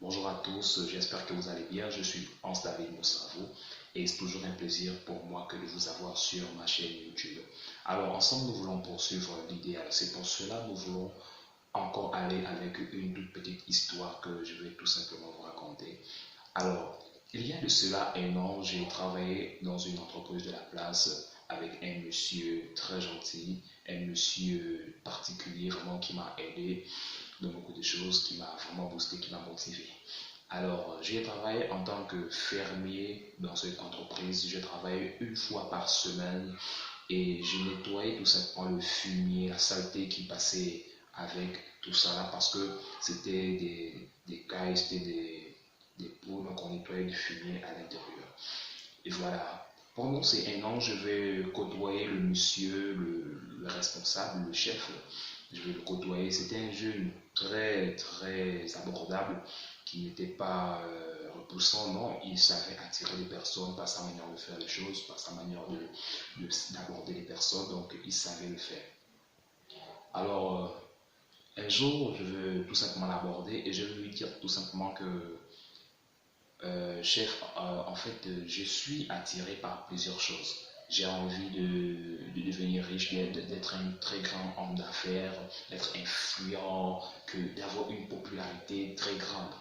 Bonjour à tous, j'espère que vous allez bien. Je suis Hans David Moussavo et c'est toujours un plaisir pour moi que de vous avoir sur ma chaîne YouTube. Alors ensemble, nous voulons poursuivre l'idéal. C'est pour cela que nous voulons encore aller avec une toute petite histoire que je vais tout simplement vous raconter. Alors, il y a de cela un an, j'ai travaillé dans une entreprise de la place avec un monsieur très gentil, un monsieur particulier vraiment qui m'a aidé dans beaucoup de choses, qui m'a vraiment boosté, qui m'a motivé. Alors, j'ai travaillé en tant que fermier dans cette entreprise. Je travaillais une fois par semaine et je nettoyais tout simplement le fumier, la saleté qui passait avec tout ça là parce que c'était des cailles, c'était des pots, donc on nettoyait du fumier à l'intérieur. Et voilà. Pendant ces un an, je vais côtoyer le monsieur, le responsable, le chef. Je vais le côtoyer. C'était un jeune très, très abordable qui n'était pas repoussant, non. Il savait attirer les personnes par sa manière de faire les choses, par sa manière d'aborder les personnes. Donc, il savait le faire. Alors, un jour, je veux tout simplement l'aborder et je veux lui dire tout simplement que chef, en fait, je suis attiré par plusieurs choses. J'ai envie de devenir riche, d'être un très grand homme d'affaires, d'être influent, d'avoir une popularité très grande.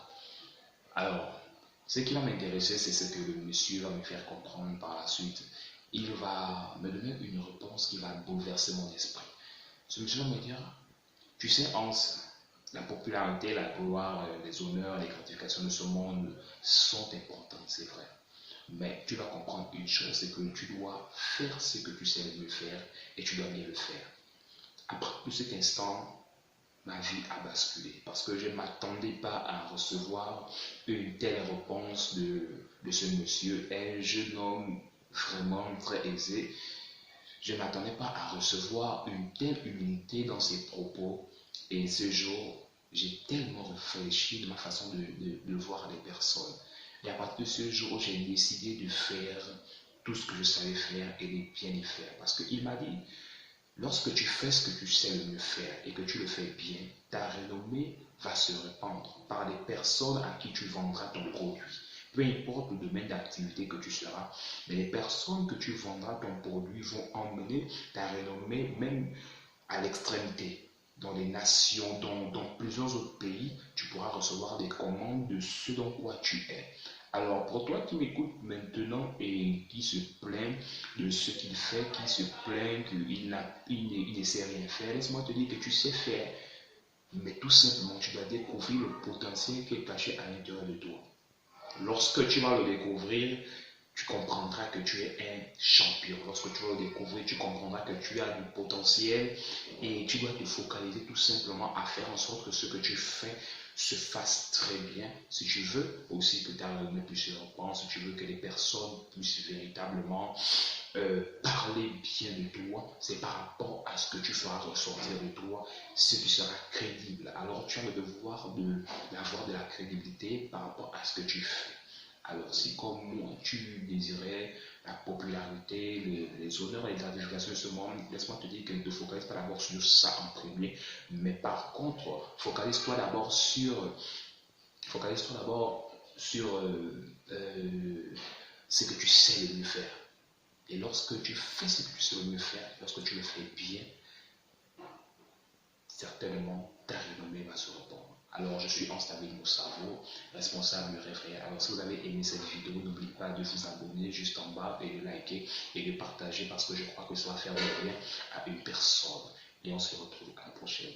Alors, ce qui va m'intéresser, c'est ce que le monsieur va me faire comprendre par la suite. Il va me donner une réponse qui va bouleverser mon esprit. Ce monsieur va me dire, tu sais, Hans, la popularité, la gloire, les honneurs, les gratifications de ce monde sont importantes, c'est vrai. Mais tu dois comprendre une chose, c'est que tu dois faire ce que tu sais le mieux faire et tu dois bien le faire. Après tout cet instant, ma vie a basculé parce que je ne m'attendais pas à recevoir une telle réponse de ce monsieur, un jeune homme vraiment très aisé. Je ne m'attendais pas à recevoir une telle humilité dans ses propos. Et ce jour, j'ai tellement réfléchi de ma façon de voir les personnes. Et à partir de ce jour, j'ai décidé de faire tout ce que je savais faire et de bien les faire. Parce qu'il m'a dit, lorsque tu fais ce que tu sais le mieux faire et que tu le fais bien, ta renommée va se répandre par les personnes à qui tu vendras ton produit. Peu importe le domaine d'activité que tu seras, mais les personnes que tu vendras ton produit vont emmener ta renommée même à l'extrémité. Dans les nations, dans plusieurs autres pays, tu pourras recevoir des commandes de ce dont quoi tu es. Alors pour toi qui m'écoutes maintenant et qui se plaint de ce qu'il fait, qui se plaint qu'il ne sait rien faire, laisse-moi te dire que tu sais faire. Mais tout simplement, tu dois découvrir le potentiel qui est caché à l'intérieur de toi. Lorsque tu vas le découvrir, tu comprendras que tu es un champion. Lorsque tu vas le découvrir, tu comprendras que tu as du potentiel et tu dois te focaliser tout simplement à faire en sorte que ce que tu fais se fasse très bien. Si tu veux aussi que ta renommée puisse se répandre, si tu veux que les personnes puissent véritablement parler bien de toi, c'est par rapport à ce que tu feras ressortir de toi, ce qui sera crédible. Alors tu as le devoir d'avoir de la crédibilité par rapport à ce que tu fais. Alors si comme moi tu désirais la popularité, les honneurs et les gratifications de ce monde, laisse-moi te dire que ne te focalise pas d'abord sur ça en premier, mais par contre, focalise-toi d'abord sur ce que tu sais le mieux faire. Et lorsque tu fais ce que tu sais le mieux faire, lorsque tu le fais bien, certainement ta renommée va se répandre. Alors je suis Anstabile Moussavo, responsable du référent. Alors si vous avez aimé cette vidéo, n'oubliez pas de vous abonner juste en bas et de liker et de partager parce que je crois que ça va faire du bien à une personne. Et on se retrouve à la prochaine.